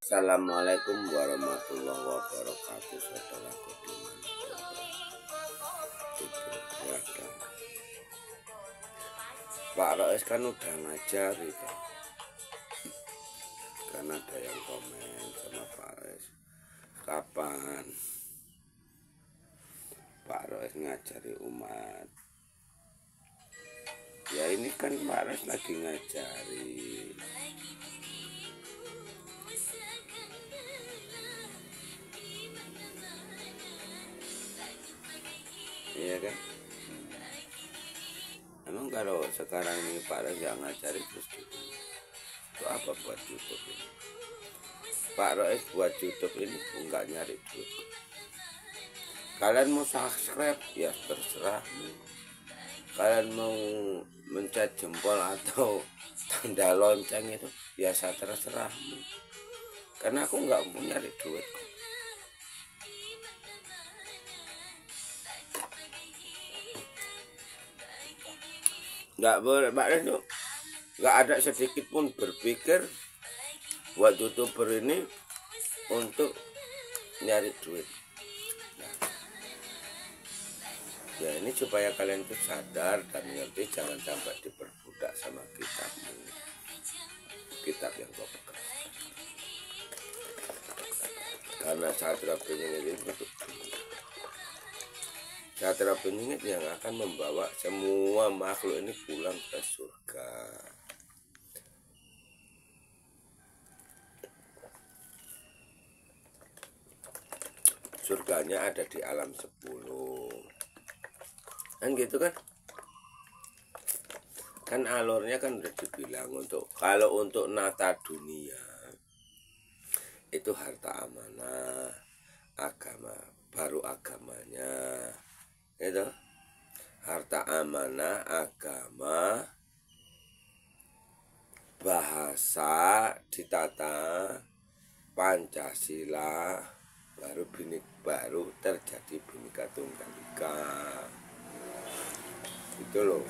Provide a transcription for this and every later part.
Assalamualaikum warahmatullahi wabarakatuh, saudaraku dimanapun berada. Pak Rois kan udah ngajari, Pak. Karena ada yang komen sama Pak Rois, kapan Pak Rois ngajari umat? Ya ini kan Pak Rois lagi ngajari. Iya kan? Emang kalau sekarang ini Pak Rois nggak ngajari terus gitu, itu apa buat YouTube ini? Pak Rois buat YouTube ini nggak nyari duit. Kalian mau subscribe ya terserah. Kalian mau mencet jempol atau tanda lonceng itu biasa terserah. Karena aku nggak mau nyari duit. Nggak boleh, Pak Rois tuh nggak ada sedikit pun berpikir buat YouTuber ini untuk nyari duit. Nah, ya ini supaya kalian tuh sadar dan ngerti, jangan sampai diperbudak sama kitab yang kau pegang. Karena Satria Benyengit ini Satria Benyengit yang akan membawa semua makhluk ini pulang ke surga. Surganya ada di alam 10. Kan gitu kan? Kan alurnya kan udah dibilang kalau untuk nata dunia itu harta amanah, agama baru agamanya. Itu harta amanah, agama, bahasa ditata, Pancasila, baru terjadi Bhinneka Tunggal Ika. Itu loh.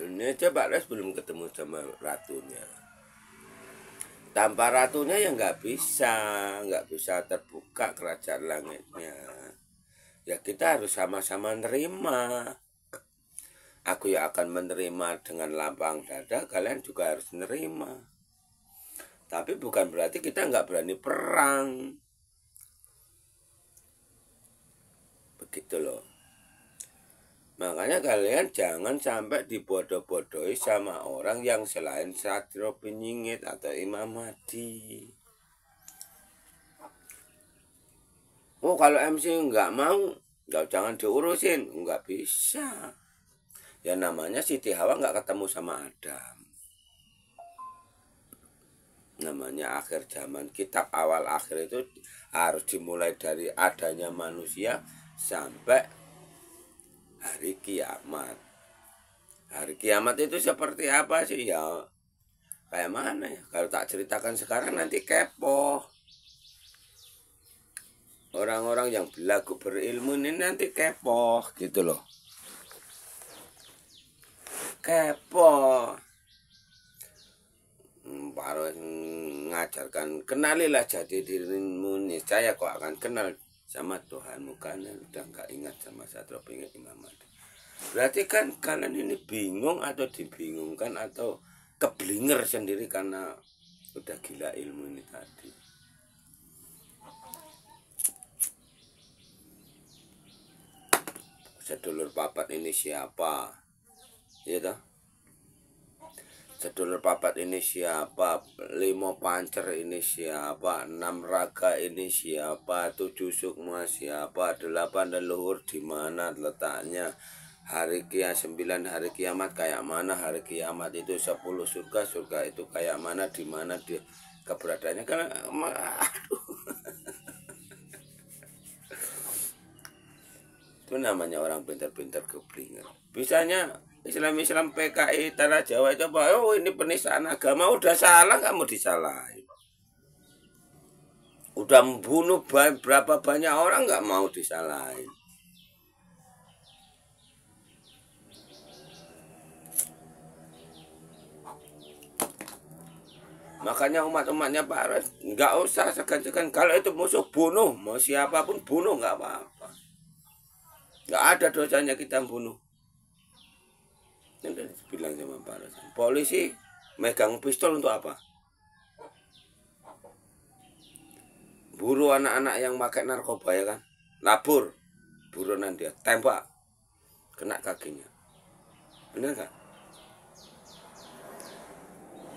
Ini aja Pak Rois belum ketemu sama ratunya. Tanpa ratunya ya nggak bisa terbuka kerajaan langitnya. Ya kita harus sama-sama nerima. Aku ya akan menerima dengan lapang dada, kalian juga harus menerima. Tapi bukan berarti kita nggak berani perang. Begitu loh. Makanya kalian jangan sampai dibodoh-bodohi sama orang yang selain Satria Benyengit atau Imam Mahdi. Oh kalau MC nggak mau, jangan diurusin, nggak bisa. Ya namanya Siti Hawa nggak ketemu sama Adam. Namanya akhir zaman, kitab awal akhir itu harus dimulai dari adanya manusia sampai hari kiamat. Hari kiamat itu seperti apa sih ya? Kayak mana ya? Kalau tak ceritakan sekarang nanti kepo. Orang-orang yang belagu berilmu ini nanti kepo gitu loh. Kepo. Pak Rois ngajarkan, kenalilah jati dirimu nih. Saya kok akan kenal sama Tuhanmu karena udah nggak ingat sama Satria Benyengit Imam Mahdi. Berarti kan kalian ini bingung atau dibingungkan atau keblinger sendiri karena udah gila ilmu ini tadi. Sedulur papat ini siapa? Ya toh? Sedulur papat ini siapa? 5 pancer ini siapa? 6 raga ini siapa? 7 sukma siapa? 8 leluhur di mana letaknya? Hari kiamat 9 hari kiamat kayak mana? Hari kiamat itu 10 surga itu kayak mana? Di mana dia keberadaannya? Karena itu namanya orang pintar-pintar keblinger. Bisanya Islam PKI Tanah Jawa itu apa? Oh ini penistaan agama, udah salah kamu disalahin. Udah membunuh berapa banyak orang nggak mau disalahin. Makanya umat-umatnya Pak Res nggak usah segan-segan, kalau itu musuh bunuh, mau siapapun bunuh nggak apa-apa. Nggak ada dosanya kita bunuh. Nanti bilang sama Pak Res, polisi megang pistol untuk apa? Buru anak-anak yang pakai narkoba ya kan, labur, buronan dia, tembak, kena kakinya, bener nggak?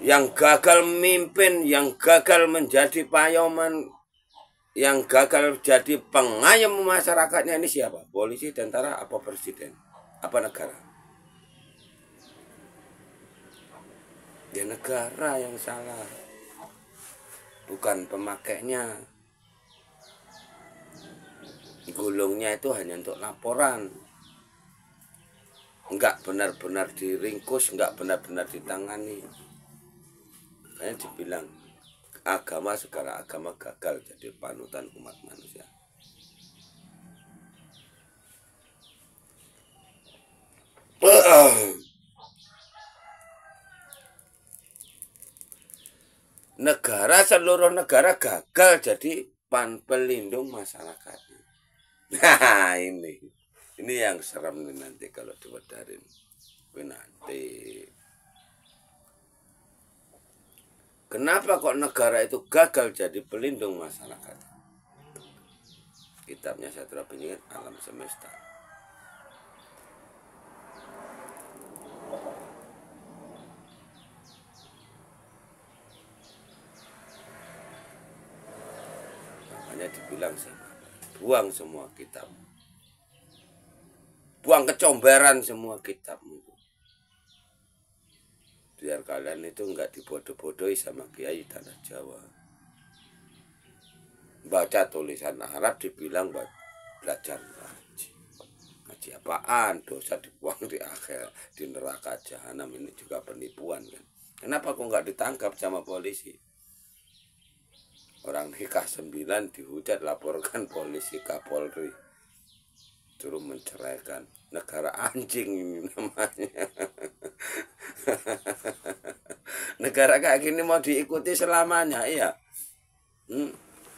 Yang gagal mimpin, yang gagal menjadi payoman, yang gagal jadi pengayom masyarakatnya ini siapa? Polisi, tentara, apa presiden, apa negara? Ya negara yang salah, bukan pemakainya. Gulungnya itu hanya untuk laporan, enggak benar-benar diringkus, enggak benar-benar ditangani. Makanya dibilang agama segala agama gagal jadi panutan umat manusia. Negara, seluruh negara gagal jadi pelindung masyarakat. Nah ini yang serem nih nanti kalau diwedarin. Nanti kenapa kok negara itu gagal jadi pelindung masyarakat? Kitabnya Satria Penyingit Alam Semesta. Makanya dibilang sama, buang semua kitab, buang kecomberan semua kitabmu, biar kalian itu enggak dibodoh-bodohi sama kiai tanah Jawa. Baca tulisan Arab dibilang belajar ngaji. Ngaji apaan? Dosa dibuang di akhir, di neraka jahanam. Ini juga penipuan kan. Kenapa kok nggak ditangkap sama polisi? Orang nikah 9 dihujat, laporkan polisi Kapolri, suruh menceraikan. Negara anjing ini namanya. Negara kayak gini mau diikuti selamanya, iya.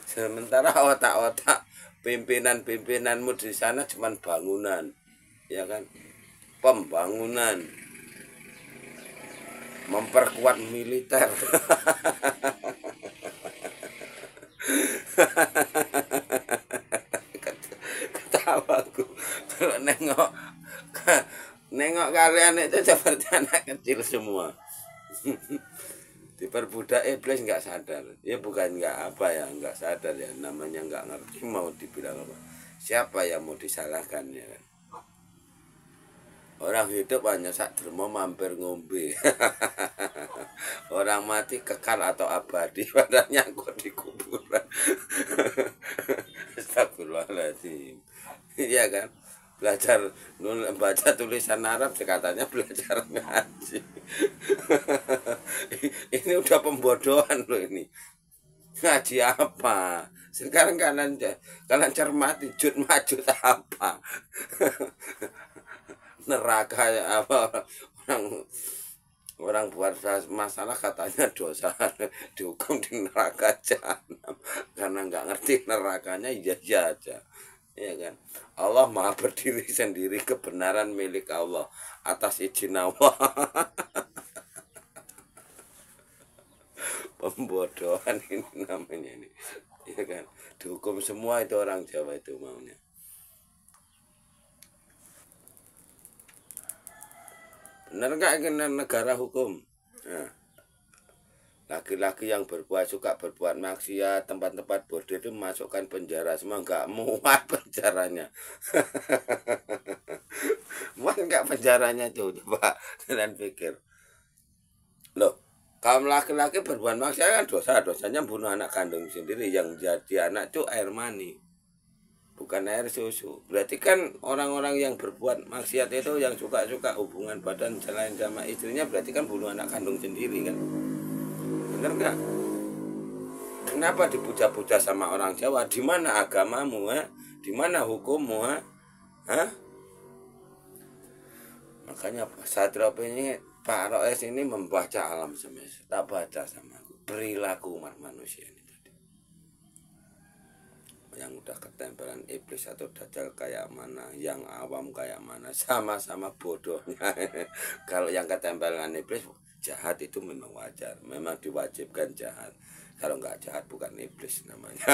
Sementara otak-otak pimpinan-pimpinanmu di sana cuma bangunan, ya kan? Pembangunan, memperkuat militer. Ketawaku kalau nengok kalian itu seperti anak kecil semua. Diperbudak iblis nggak sadar. Ya bukan nggak apa ya, nggak sadar ya, namanya nggak ngerti mau dibilang apa. Siapa yang mau disalahkan ya kan? Orang hidup hanya sak dermo mampir ngombe. Orang mati kekal atau abadi pada nyangkut di kuburan. Astagfirullahaladzim. Iya kan? Belajar baca tulisan Arab katanya belajar ngaji. Ini udah pembodohan loh ini. Ngaji apa? Sekarang kalian cermati jud majud apa? Neraka apa, orang buat masalah katanya dosa dihukum di neraka jahanam karena nggak ngerti nerakanya. Iya aja, ya kan? Allah maha berdiri sendiri, kebenaran milik Allah atas izin Allah. Pembodohan ini namanya ini, ya kan? Dihukum semua itu orang Jawa itu maunya. Benar nggak ini negara hukum? Nah, laki-laki yang suka berbuat maksiat, tempat-tempat bordil itu masukkan penjara semua, nggak muat penjaranya. Muat nggak penjaranya tuh? Coba kalian pikir. Loh, kaum laki-laki berbuat maksiat kan dosanya bunuh anak kandung sendiri, yang jadi anak itu air mani, bukan air susu. Berarti kan orang-orang yang berbuat maksiat itu, yang suka-suka hubungan badan selain sama istrinya, berarti kan bunuh anak kandung sendiri kan? Bener nggak? Kenapa dipuja-puja sama orang Jawa? Di mana agamamu? Di mana hukummu? Makanya Satrio ini Pak Roes ini membaca alam semesta, tak baca sama aku. Perilaku umat manusia ini tadi. Yang udah ketempelan iblis atau dajjal kayak mana, yang awam kayak mana, sama-sama bodohnya. Kalau yang ketempelan iblis jahat itu memang wajar, memang diwajibkan jahat. Kalau nggak jahat bukan iblis namanya.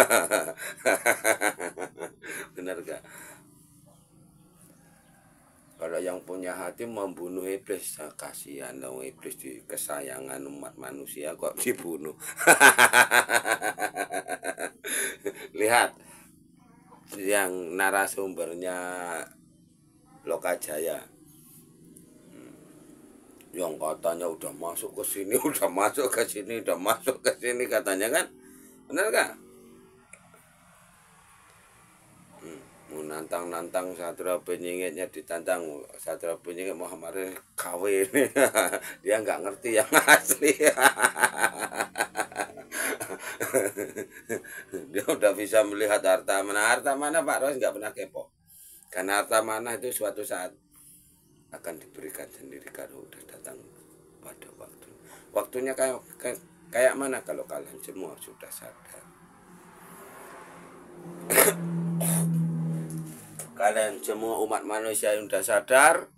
Benar gak? Kalau yang punya hati membunuh iblis, kasihan dong iblis di kesayangan umat manusia kok dibunuh. Lihat yang narasumbernya Lokajaya, yang katanya udah masuk ke sini, udah masuk ke sini, udah masuk ke sini katanya kan, benar gak? Nantang-nantang Satrio Penyingitnya ditantang Satrio Penyingit Muhammad kawin. Dia nggak ngerti yang asli. Dia udah bisa melihat harta mana Pak Ros nggak pernah kepo. Karena harta mana itu suatu saat akan diberikan sendiri kalau udah datang pada waktu. Waktunya kayak mana kalau kalian semua sudah sadar. Kalian semua umat manusia yang sudah sadar,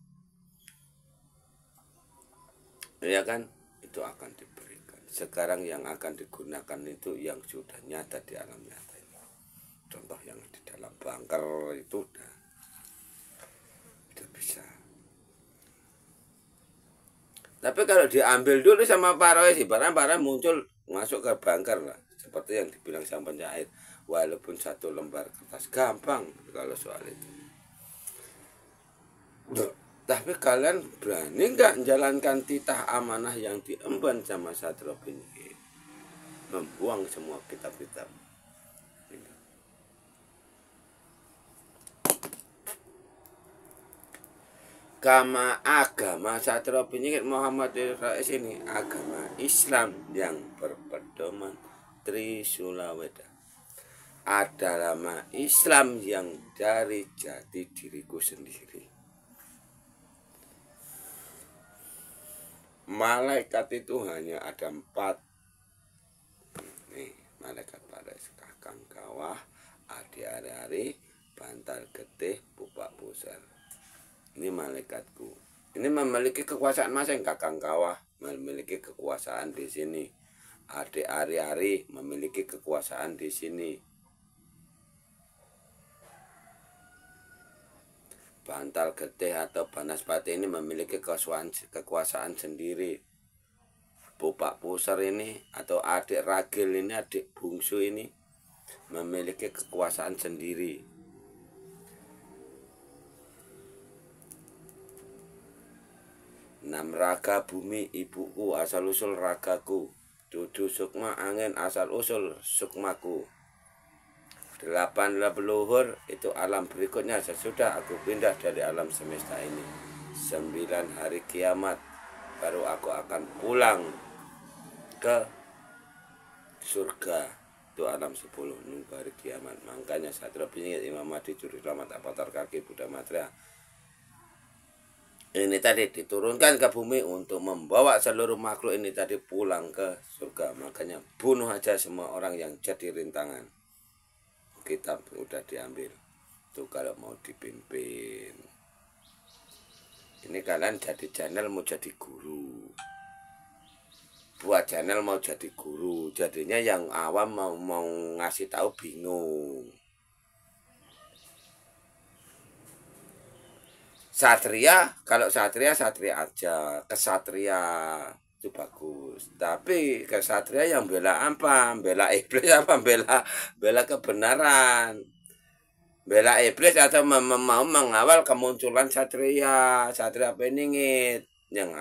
ya kan, itu akan diberikan. Sekarang yang akan digunakan itu yang sudah nyata di alam nyata ini. Contoh yang di dalam bunker itu udah bisa. Tapi kalau diambil dulu sama Pak Roy sih, barang-barang muncul masuk ke bunker lah. Seperti yang dibilang sama penyair. Walaupun satu lembar kertas gampang kalau soal itu. Tapi kalian berani nggak menjalankan titah amanah yang diemban sama Satrio Penyingit? Membuang semua kitab-kitab. Agama Satrio Penyingit Muhammad Rais ini agama Islam yang berpedoman Trisula Weda. Adalah Islam yang dari jati diriku sendiri. Malaikat itu hanya ada 4. Nih, malaikat pada kakang kawah, adi ari-ari, bantal getih, pupak pusar. Ini malaikatku. Ini memiliki kekuasaan masing kakang kawah, memiliki kekuasaan di sini. Adi ari-ari memiliki kekuasaan di sini. Bantal getih atau Banaspati ini memiliki kekuasaan sendiri. Pupak pusar ini atau adik ragil ini, adik bungsu ini memiliki kekuasaan sendiri. Enam raga bumi ibuku, asal usul ragaku. Tujuh sukma angin, asal usul sukmaku. 8 leluhur itu alam berikutnya sesudah aku pindah dari alam semesta ini. 9 hari kiamat baru aku akan pulang ke surga. Itu alam 10 nunggu hari kiamat. Makanya Satrio Penyingit Imam Mahdi Juru Selamat Avatar Kaki Buddha Matra ini tadi diturunkan ke bumi untuk membawa seluruh makhluk ini tadi pulang ke surga. Makanya bunuh aja semua orang yang jadi rintangan. Kitab udah diambil tuh kalau mau dipimpin. Ini kalian jadi channel mau jadi guru, buat channel mau jadi guru, jadinya yang awam mau ngasih tahu bingung. Satria, kalau satria aja, kesatria itu bagus. Tapi kesatria yang bela apa? Bela iblis apa? Bela kebenaran. Bela iblis atau mau mengawal kemunculan satria Penyingit yang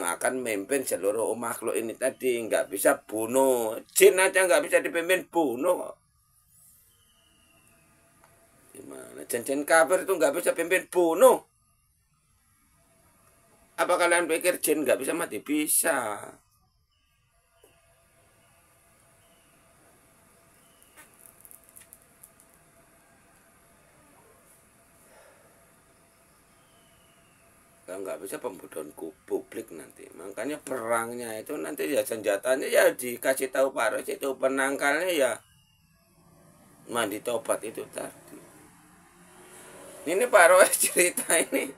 akan memimpin seluruh makhluk ini tadi. Nggak bisa bunuh. Jin aja nggak bisa dipimpin, bunuh. Gimana? Jin kafir itu nggak bisa pimpin, bunuh. Apa kalian pikir jin nggak bisa mati? Bisa. kalau nggak bisa pembodohan publik nanti. Makanya perangnya itu nanti ya senjatanya ya dikasih tahu Pak Rois, itu penangkalnya ya mandi tobat itu tadi. Ini Pak Rois cerita ini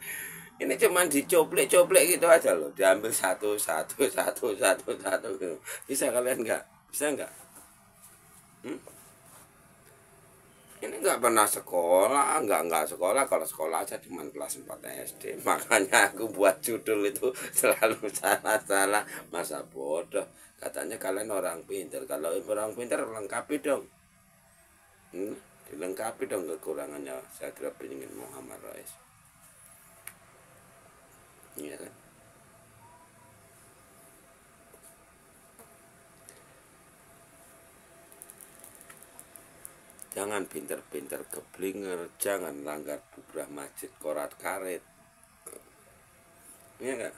cuman dicoplik-coplik gitu aja loh, diambil satu gitu. Bisa kalian nggak? Bisa nggak? Ini nggak pernah sekolah, nggak sekolah. Kalau sekolah aja cuma kelas 4 SD. Makanya aku buat judul itu selalu salah masa bodoh. Katanya kalian orang pintar. Kalau orang pintar lengkapi dong. Dilengkapi dong kekurangannya Satria Beringin Muhammad Rois. Iya kan? Jangan pinter-pinter keblinger, jangan langgar bubrah masjid korat karet. Iya enggak?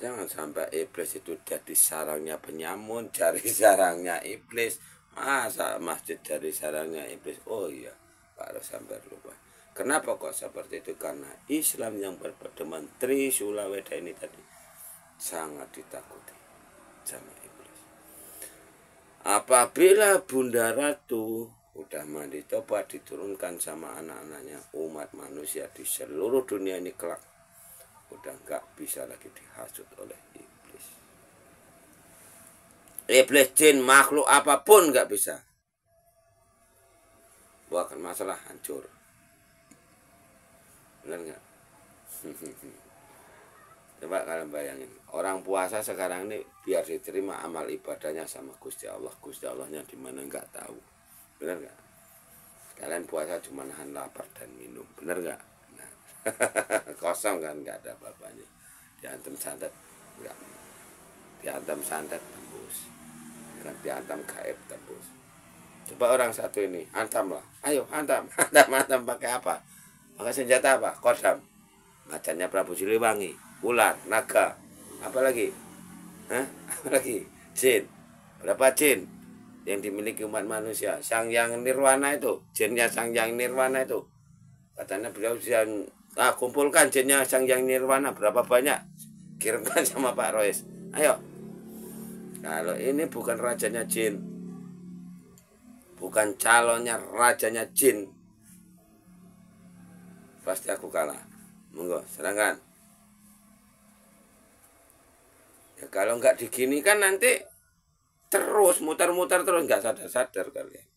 Jangan sampai iblis itu jadi sarangnya penyamun, jari sarangnya iblis. Masa masjid jadi sarangnya iblis? Oh iya, Pak Rois sampai lupa. Kenapa kok seperti itu? Karena Islam yang berpedoman Trisula Weda ini tadi sangat ditakuti sama iblis. Apabila Bunda Ratu udah mandi tobat diturunkan sama anak-anaknya, umat manusia di seluruh dunia ini kelak udah nggak bisa lagi dihasut oleh iblis. Iblis, jin, makhluk apapun nggak bisa. Bukan masalah hancur. Benar nggak? Coba kalian bayangin, orang puasa sekarang ini biar diterima amal ibadahnya sama Gusti Allah. Gusti Allahnya di mana nggak tahu. Benar nggak? Kalian puasa cuma nahan lapar dan minum. Benar nggak? Nah, kosong kan, nggak ada apa-apanya. Diantem santet nggak? Diantem santet tembus. Kan diantem gaib tembus. Coba orang satu ini, antam lah. Ayo antam, antam pakai apa? Pakai senjata apa? Kodam. Macannya Prabu Siliwangi, ular, naga, apa lagi? Apa lagi? Jin. Berapa jin yang dimiliki umat manusia? Sang Yang Nirwana itu, jinnya Sang Yang Nirwana itu. Katanya beliau bisa kumpulkan jinnya Sang Yang Nirwana berapa banyak? Kirimkan sama Pak Rois. Ayo. Kalau ini bukan rajanya jin, bukan calonnya rajanya jin, pasti aku kalah. Monggo, serangkan. Ya kalau nggak digini kan nanti terus muter-muter terus, nggak sadar-sadar kalian.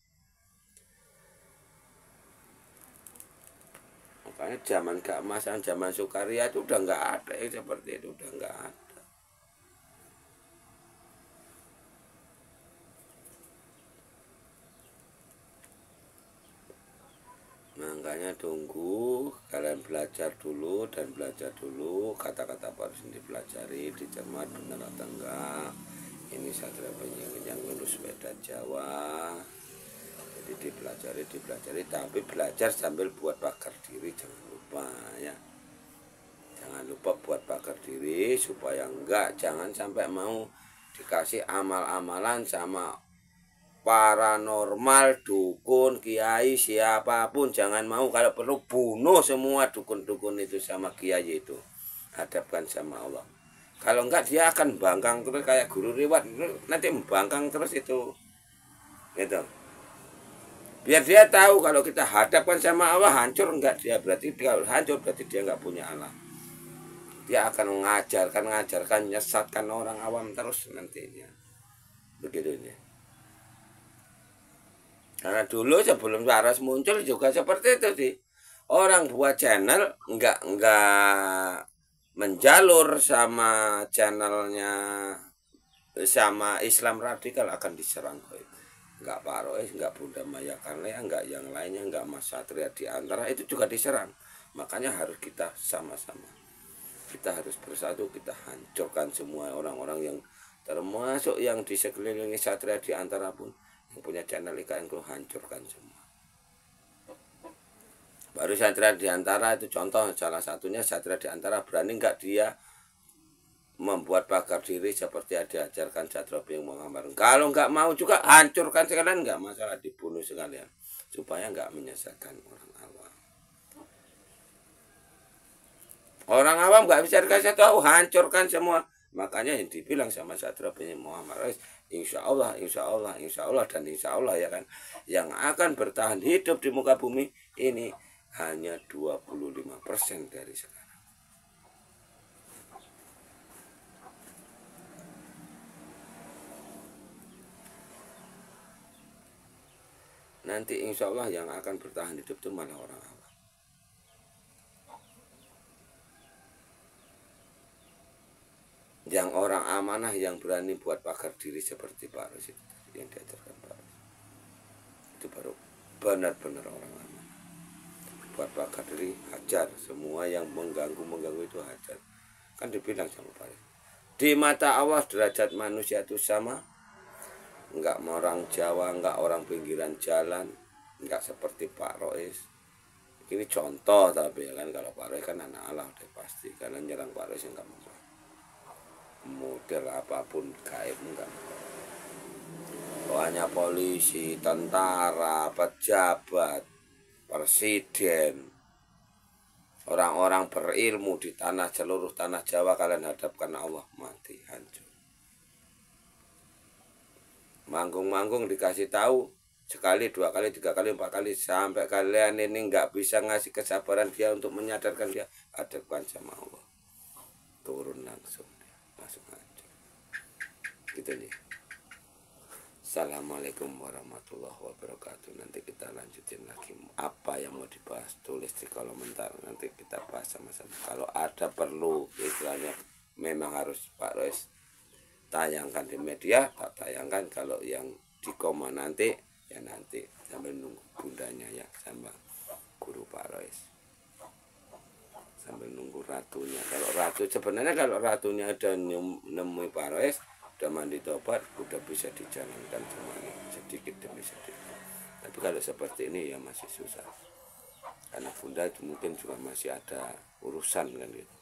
Makanya zaman keemasan, zaman Sukaria itu udah nggak ada yang seperti itu, udah nggak ada. Makanya tunggu kalian belajar dulu dan belajar dulu kata-kata harus dipelajari, dicermat benar atau enggak. Ini Satria Beringin yang lulus Weda Jawa. Jadi dipelajari, tapi belajar sambil buat pakar diri, jangan lupa ya. Jangan lupa buat pakar diri supaya enggak, jangan sampai mau dikasih amal-amalan sama paranormal, dukun, kiai, siapapun. Jangan mau, kalau perlu bunuh semua dukun-dukun itu sama kiai itu. Hadapkan sama Allah. Kalau enggak dia akan bangkang terus kayak guru riwat, nanti membangkang terus itu. Gitu. Biar dia tahu kalau kita hadapkan sama Allah hancur enggak dia, berarti kalau hancur berarti dia enggak punya Allah. Dia akan mengajarkan, menyesatkan orang awam terus nantinya. Begitu ya. Karena dulu sebelum Waras muncul juga seperti itu sih. Orang buat channel enggak menjalur sama channelnya sama Islam radikal akan diserang. Enggak Pak Rois, enggak Bunda Maya Karlea, enggak yang lainnya, enggak Mas Satria di antara itu juga diserang. Makanya harus kita sama-sama. Kita harus bersatu, kita hancurkan semua orang-orang yang termasuk yang di sekeliling Satria di antara pun yang punya channel IKN itu, hancurkan semua. Baru Satria di antara itu contoh, salah satunya Satria di antara berani nggak dia membuat pagar diri seperti yang diajarkan Satria Beringin Muhammad. Kalau nggak mau juga hancurkan sekalian, nggak masalah, dibunuh sekalian supaya nggak menyesatkan orang awam. Orang awam nggak bisa dikasih tahu, hancurkan semua. Makanya yang dibilang sama Satria bin Muhammad Rais, insya Allah, insya Allah, insya Allah, dan insya Allah ya kan, yang akan bertahan hidup di muka bumi ini hanya 25% dari sekarang. Nanti insya Allah yang akan bertahan hidup itu malah orang awam. Yang orang amanah yang berani buat pagar diri seperti Pak Ros itu yang diajarkan Pak Ros. Itu baru benar-benar orang amanah. Buat pagar diri hajar, semua yang mengganggu itu hajar. Kan dibilang sama Pak Ros, di mata Allah derajat manusia itu sama. Enggak orang Jawa, enggak orang pinggiran jalan, enggak seperti Pak Rois. Ini contoh tapi kan, kalau Pak Rois kan anak Allah udah pasti. Karena nyerang Pak Rois enggak mau. Model apapun gaib enggak. Hanya polisi, tentara, pejabat, presiden, orang-orang berilmu di seluruh tanah Jawa, kalian hadapkan Allah, mati hancur. Manggung-manggung dikasih tahu sekali, 2 kali, 3 kali, 4 kali, sampai kalian ini nggak bisa ngasih kesabaran dia untuk menyadarkan dia, hadapkan sama Allah, turun langsung hancur. Gitu nih. Assalamualaikum warahmatullahi wabarakatuh. Nanti kita lanjutin lagi apa yang mau dibahas, tulis di kolom komentar, nanti kita bahas sama-sama. Kalau ada perlu istilahnya memang harus Pak Rois tayangkan di media, tak tayangkan. Kalau yang di koma nanti ya nanti sambil nunggu bundanya ya, sama guru Pak Rois, sambil nunggu ratunya. Kalau ratu sebenarnya, kalau ratunya ada nemui Pak Rois, udah mandi tobat, udah bisa dijalankan semuanya sedikit demi sedikit. Tapi kalau seperti ini ya masih susah, karena bunda itu mungkin juga masih ada urusan kan gitu.